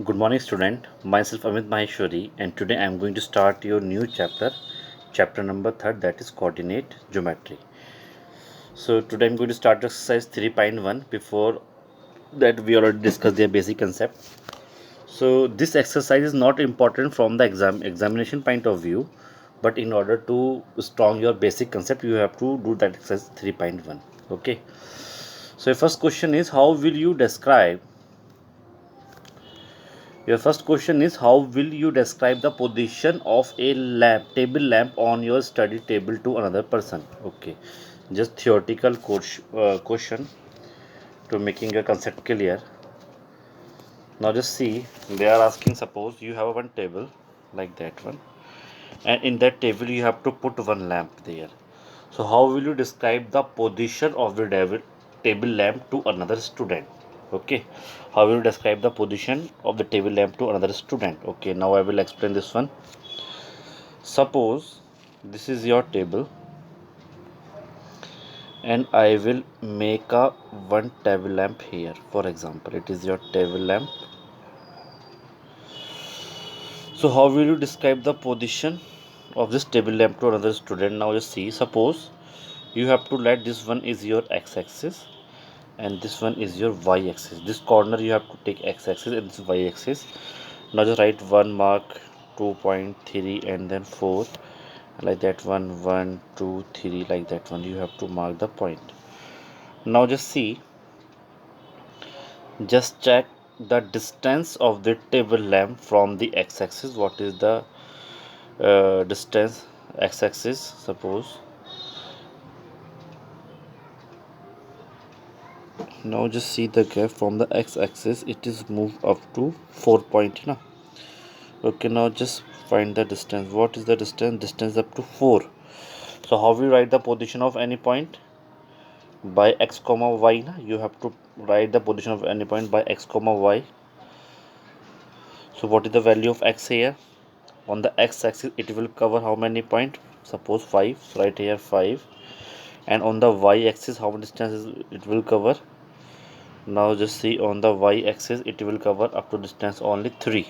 Good morning, student. Myself Amit Maheshwari, and today I am going to start your new chapter number third, that is coordinate geometry. So today I'm going to start exercise 3.1. Before that, we already discussed their basic concept. So this exercise is not important from the examination point of view, but in order to strong your basic concept, you have to do that exercise 3.1. Okay. So your first question is, how will you describe Your first question is, how will you describe the position of a table lamp on your study table to another person? Okay, just theoretical question to making a concept clear. Now just see, they are asking, suppose you have one table like that one, and in that table you have to put one lamp there. So how will you describe the position of the table lamp to another student? Okay, how will you describe the position of the table lamp to another student? Okay, now I will explain this one. Suppose this is your table and I will make a one table lamp here. For example, it is your table lamp. So how will you describe the position of this table lamp to another student? Now just see, suppose you have to let this one is your x-axis and this one is your y-axis. This corner you have to take x-axis and this y-axis. Now just write 1 mark, 2.3 and then 4 like that one, 1 2 3 like that one. You have to mark the point. Now just see, just check the distance of the table lamp from the x-axis. What is the distance x-axis? Suppose now just see the gap from the x-axis, it is moved up to 4 point now. Okay, now just find the distance. What is the distance up to 4. So how we write the position of any point? By x comma y na? You have to write the position of any point by x comma y. So what is the value of x here? On the x-axis it will cover how many point? Suppose 5. So right here 5. And on the y-axis how much distance it will cover? Now just see, on the y-axis it will cover up to distance only 3.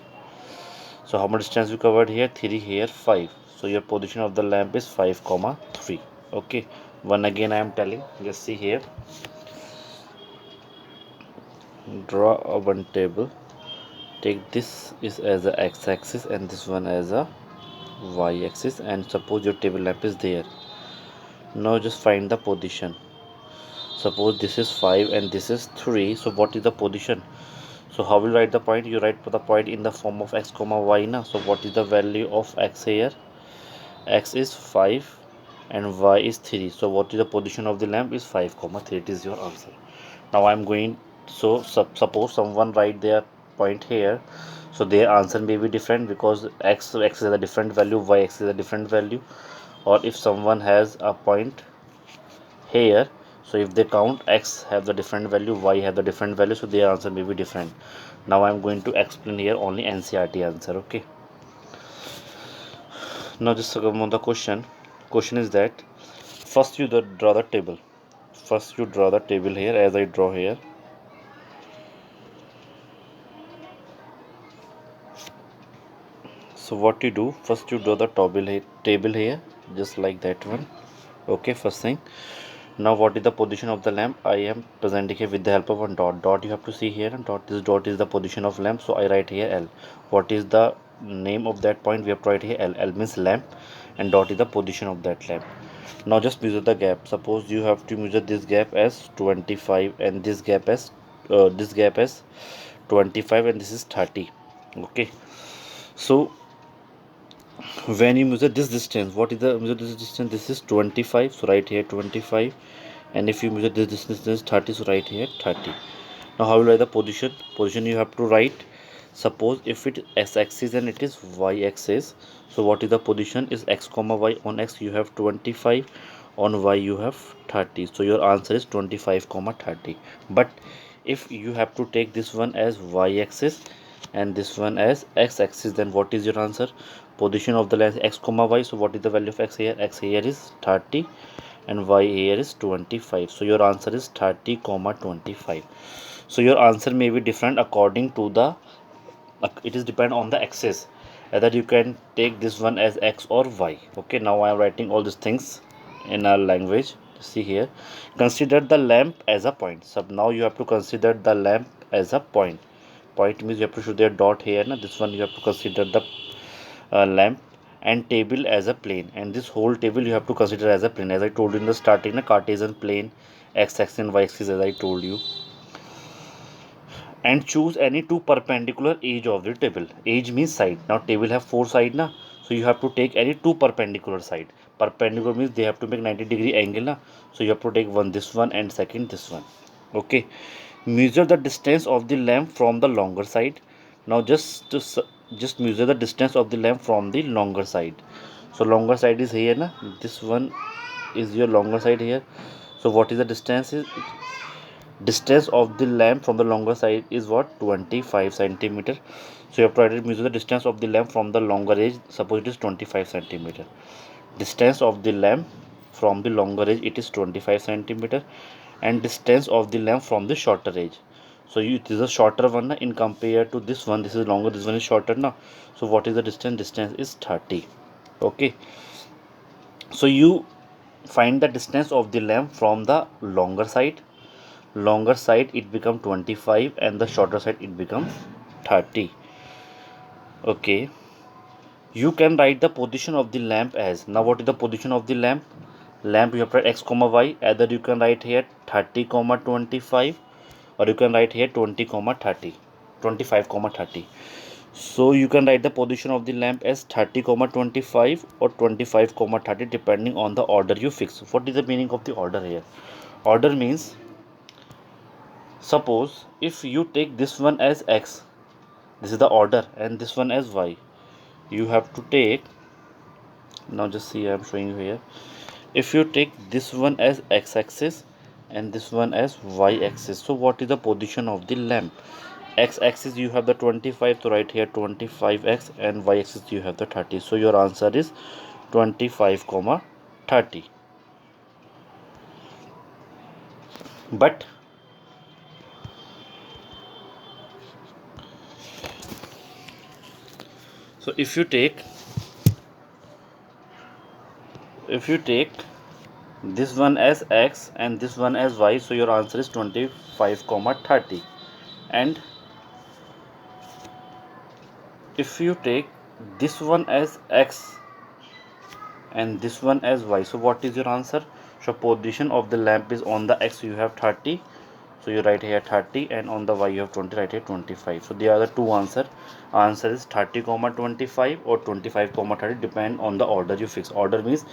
So how much distance we covered here? 3, here 5. So your position of the lamp is 5 comma 3. Okay, one again I am telling, just see here, draw a one table, take this is as a x-axis and this one as a y-axis, and suppose your table lamp is there. Now just find the position. Suppose this is 5 and this is 3, so what is the position? So how will you write the point? You write the point in the form of x comma y na. So what is the value of x here? X is 5 and y is 3. So what is the position of the lamp? Is 5 comma 3. It is your answer. Now I'm going, so suppose someone write their point here, so their answer may be different because x is a different value, y x is a different value. Or if someone has a point here, so if they count, x have the different value, y have the different value, so their answer may be different. Now I'm going to explain here only NCERT answer. Okay, now just come on the question is that, first you draw the table. First you draw the table here as I draw here. So what you do, first you draw the table here just like that one. Okay, first thing. Now what is the position of the lamp? I am presenting here with the help of one dot. You have to see here, and this dot is the position of lamp, so I write here L. What is the name of that point? We have to write here L. L means lamp and dot is the position of that lamp. Now just measure the gap. Suppose you have to measure this gap as 25 and this gap as 25 and this is 30. Okay, so when you measure this distance, what is the measure this distance? This is 25, so right here 25, and if you measure this distance, this is 30, so right here 30. Now how will you write the position? You have to write, suppose if it is x-axis and it is y-axis, so what is the position? Is x comma y. On x you have 25, on y you have 30, so your answer is 25 comma 30. But if you have to take this one as y-axis and this one as x-axis, then what is your answer? Position of the line x comma y, so what is the value of x here? X here is 30 and y here is 25, so your answer is 30 comma 25. So your answer may be different according to the it is depend on the axis, whether you can take this one as x or y. Okay, now I am writing all these things in our language. See here, consider the lamp as a point. So now you have to consider the lamp as a point. Point means you have to show their dot here. Now this one you have to consider the lamp, and table as a plane, and this whole table you have to consider as a plane, as I told you in the starting, a Cartesian plane, x-axis and y-axis, as I told you. And choose any two perpendicular edge of the table. Edge means side. Now table have four side na, so you have to take any two perpendicular side. Perpendicular means they have to make 90-degree angle na, so you have to take one this one and second this one. Okay, measure the distance of the lamp from the longer side. Now just measure the distance of the lamp from the longer side. So longer side is here na, this one is your longer side here. So what is the distance? Is distance of the lamp from the longer side is what? 25 centimeter. So you have to measure the distance of the lamp from the longer edge. Suppose it is 25 centimeter. Distance of the lamp from the longer edge, it is 25 centimeter, and distance of the lamp from the shorter edge. So it is a shorter one na, in compared to this one. This is longer, this one is shorter now. So what is the distance? Distance is 30. Okay, so you find the distance of the lamp from the longer side. Longer side it become 25, and the shorter side it become 30. Okay, you can write the position of the lamp as, now what is the position of the lamp? Lamp you have to write x comma y. Either you can write here 30 comma 25, or you can write here 20 comma 30, 25 comma 30. So you can write the position of the lamp as 30 comma 25 or 25 comma 30, depending on the order you fix. What is the meaning of the order here? Order means, suppose if you take this one as x, this is the order, and this one as y, you have to take, now just see I am showing you here. If you take this one as x-axis and this one as y-axis, so what is the position of the lamp? X-axis you have the 25, so right here 25x, and y-axis you have the 30. So your answer is 25 comma 30. But so if you take this one as x and this one as y, so your answer is 25 comma 30. And if you take this one as x and this one as y, so what is your answer? So position of the lamp is, on the x you have 30, so you write here 30, and on the y you have 20, write here 25. So there are the two answer. Answer is 30 comma 25 or 25 comma 30, depend on the order you fix. Order means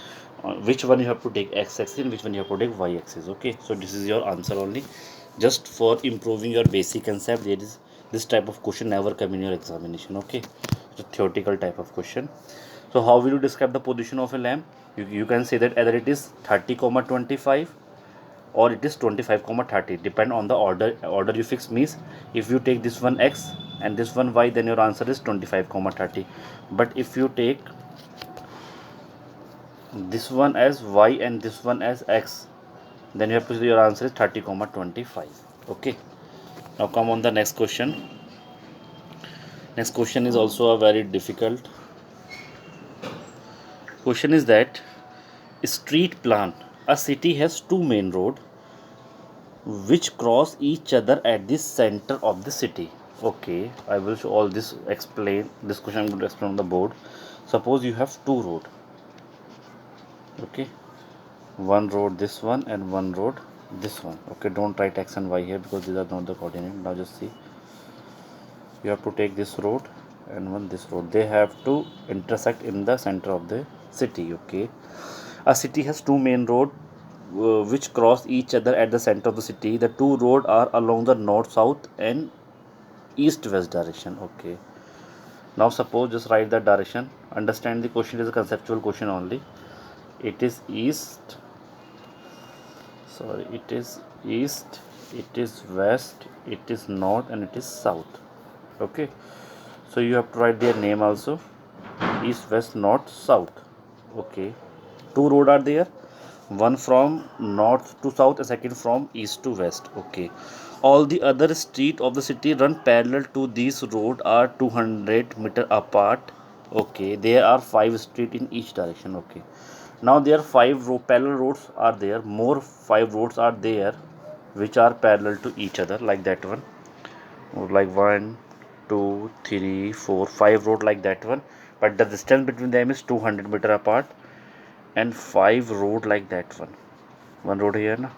which one you have to take, x axis, and which one you have to take, y axis. Okay, so this is your answer only, just for improving your basic concept. There is this type of question never come in your examination. Okay, it's a theoretical type of question. So how will you describe the position of a lamp? You can say that either it is 30 comma 25 or it is 25 comma 30, depend on the order you fix. Means if you take this one x and this one y, then your answer is 25 comma 30. But if you take this one as y and this one as x, then you have to say your answer is 30 comma 25. Okay, now come on the next question. Next question is also a very difficult question. Is that street plan, a city has two main road which cross each other at the center of the city. Okay, I will show all this, explain this question. I'm going to explain on the board. Suppose you have two road. Okay, one road this one and one road this one. Okay, don't write x and y here because these are not the coordinate. Now just see, you have to take this road and one this road, they have to intersect in the center of the city. Okay, a city has two main road which cross each other at the center of the city. The two roads are along the north south and east west direction. Okay, now suppose just write the direction. Understand the question is a conceptual question only. It is east, sorry, it is east, it is west, it is north, and it is south. Okay, so you have to write their name also, east, west, north, south. Okay, two road are there, one from north to south and second from east to west. Okay, All the other street of the city run parallel to this road are 200 meter apart. Okay, there are 5 street in each direction. Okay, now there are parallel roads are there. More 5 roads are there, which are parallel to each other, like that one. Or like one, two, three, four, 5 road like that one. But the distance between them is 200 meter apart, and 5 road like that one. One road here, na?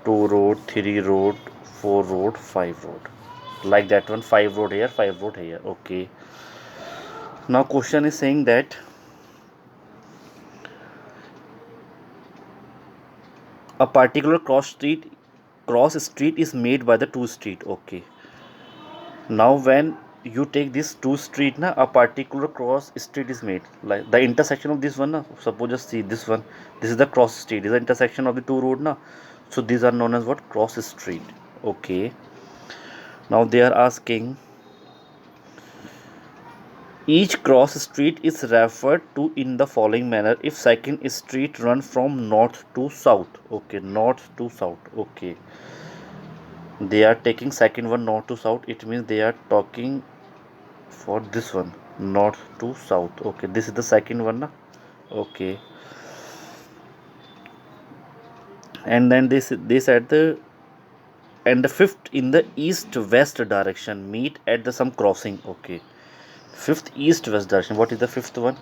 2 road, 3 road, 4 road, 5 road. Like that one, 5 road here, 5 road here. Okay. Now question is saying that a particular cross street is made by the two street. Okay. Now when you take this two street, na, a particular cross street is made. Like the intersection of this one, na, suppose just see this one. This is the cross street. This is the intersection of the two road, na. So these are known as what? Cross street. Okay. Now they are asking, each cross street is referred to in the following manner if second street run from north to south. Okay, north to south. Okay, they are taking second one north to south. It means they are talking for this one north to south. Okay, this is the second one. Na? Okay, and then they said the fifth in the east west direction meet at the some crossing. Okay, fifth east west direction. What is the fifth one?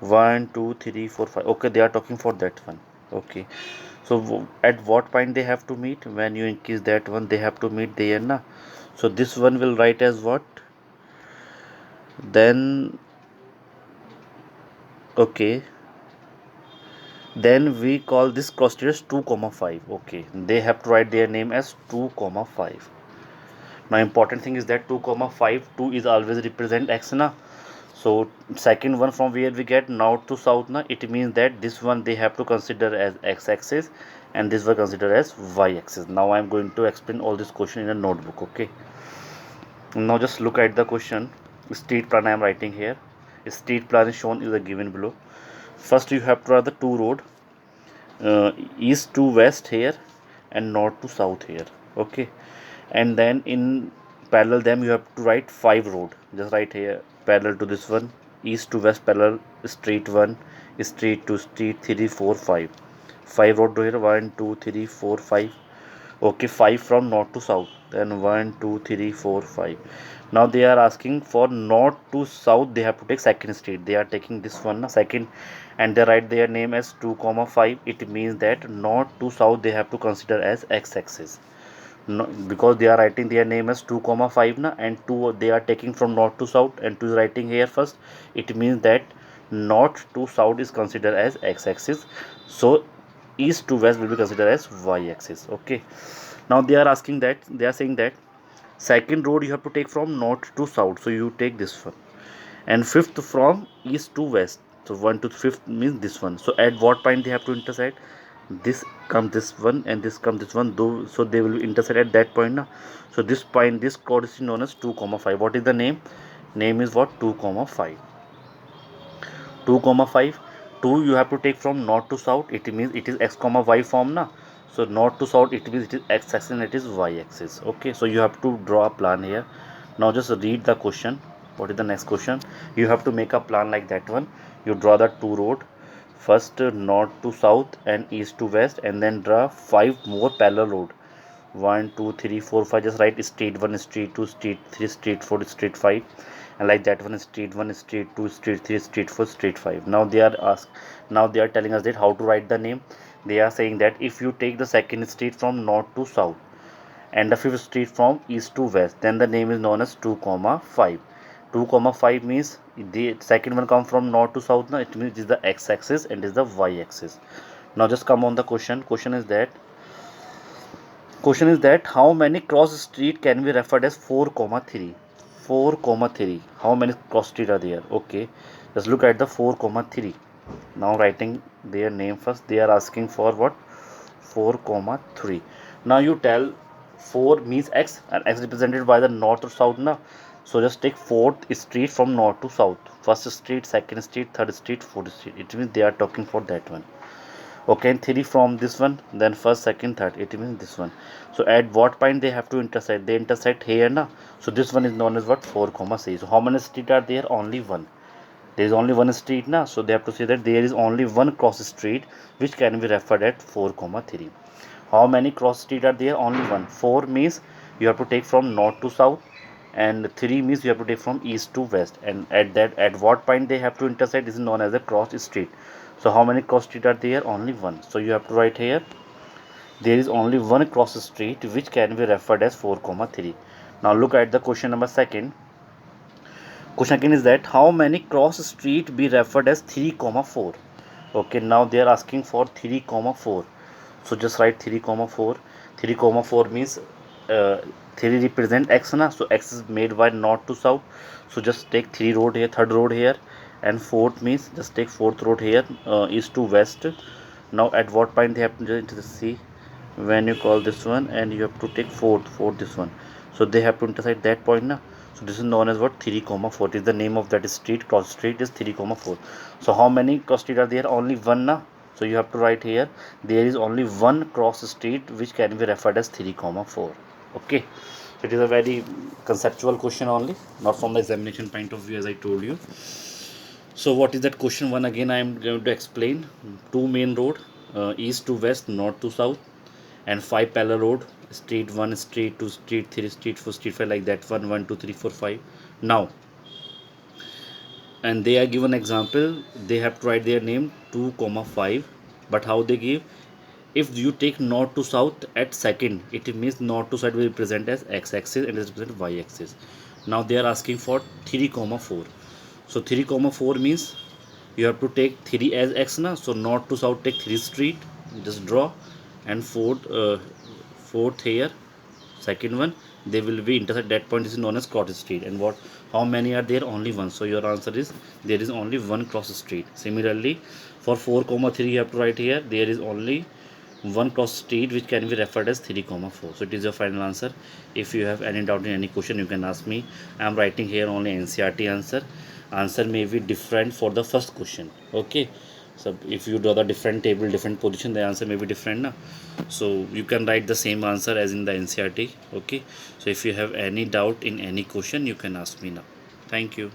One, two, three, four, five. Okay, they are talking for that one. Okay, so at what point they have to meet? When you increase that one, they have to meet there, na. So this one will write as what? Then okay, then we call this cross street as 2 comma 5. Okay, they have to write their name as 2 comma 5. Now important thing is that 2 comma 5, 2 is always represent x, na. So second one from where we get north to south, na, it means that this one they have to consider as x-axis and this one consider as y-axis. Now I am going to explain all this question in a notebook. Okay, now just look at the question. Street plan I am writing here. Street plan is shown is the given below. First you have to draw the two road, east to west here and north to south here. Okay, and then in parallel them you have to write 5 road. Just write here parallel to this one, east to west parallel, street 1, street 2, street 3, 4, 5. 5 road here, 1, 2, 3, 4, 5. Okay, 5 from north to south, then 1, 2, 3, 4, 5. Now they are asking for north to south, they have to take second street. They are taking this one, second, and they write their name as 2 comma 5. It means that north to south they have to consider as x-axis. No, because they are writing their name as 2 comma 5, na, and 2 they are taking from north to south and 2 is writing here first. It means that north to south is considered as x-axis, so east to west will be considered as y-axis. Okay, now they are asking that, they are saying that second road you have to take from north to south, so you take this one, and fifth from east to west, so 1 to 5th means this one. So at what point they have to intersect? This comes this one and this comes this one, though, so they will intersect at that point now. So this point, this chord is known as 2 comma 5. What is the name is what? 2 comma 5. 2 comma 5, 2 you have to take from north to south. It means it is x comma y form, na. So north to south, it means it is x axis and it is y axis. Okay, so you have to draw a plan here. Now just read the question. What is the next question? You have to make a plan like that one. You draw the two road, first north to south and east to west, and then draw 5 more parallel road. 1, 2, 3, 4, 5. Just write street 1, street 2, street 3, street 4, street 5, and like that one, street 1, street 2, street 3, street 4, street 5. Now they are asked, now they are telling us that how to write the name. They are saying that if you take the second street from north to south and the fifth street from east to west, then the name is known as 2 comma 5. 2 comma 5 means the second one come from north to south, now it means it is the x-axis and it is the y-axis. Now just come on the question. Question is that how many cross street can be referred as 4 comma 3? 4 comma 3. How many cross street are there? Okay, let's look at the 4 comma 3. Now writing their name first. They are asking for what? 4 comma 3. Now you tell 4 means x and x represented by the north or south, now. So just take fourth street from north to south. First street, second street, third street, fourth street. It means they are talking for that one. Okay, and 3 from this one, then first, second, third, it means this one. So at what point they have to intersect? They intersect here na. So this one is known as what? 4 comma 6. So how many street are there? Only one. There is only one street na. So they have to say that there is only one cross street which can be referred at 4 comma 3. How many cross street are there? Only one. 4 means you have to take from north to south, and 3 means you have to take from east to west. And at what point they have to intersect is known as a cross street. So how many cross street are there? Only one. So you have to write here there is only one cross street which can be referred as 4 comma 3. Now look at the question number second. Question again is that how many cross street be referred as 3 comma 4. Okay, now they are asking for 3 comma 4. So just write 3 comma 4. 3 comma 4 means 3 represent x na. So x is made by north to south. So just take 3 road here, third road here, and fourth means just take fourth road here, east to west. Now at what point they have to see when you call this one, and you have to take fourth this one. So they have to intersect that point na. So this is known as what? 3 comma 4. It is the name of that street. Cross street is 3 comma 4. So how many cross street are there? Only one na. So you have to write here there is only one cross street which can be referred as 3 comma 4. Okay, so it is a very conceptual question only, not from the examination point of view, as I told you. So what is that question one? Again I am going to explain. Two main road, east to west, north to south, and 5 parallel road, street 1, street 2, street 3, street 4, street 5, like that one, 1 2 3 4 5. Now, and they are given example, they have to write their name 2 comma 5. But how they give? If you take north to south at second, it means north to south will represent as x-axis and it represent y-axis. Now they are asking for 3 comma 4. So 3 comma 4 means you have to take 3 as x na. So north to south take 3 street, just draw, and fourth here, second one, they will be intersect that point. This is known as cross street. And what, how many are there? Only one. So your answer is there is only one cross street. Similarly, for 4 comma 3 you have to write here there is only one cross street which can be referred as 3 comma 4. So it is your final answer. If you have any doubt in any question, you can ask me. I am writing here only NCERT answer may be different for the first question. Okay, so if you draw the different table, different position, the answer may be different na. So you can write the same answer as in the NCERT. Okay, so if you have any doubt in any question, you can ask me now. Thank you.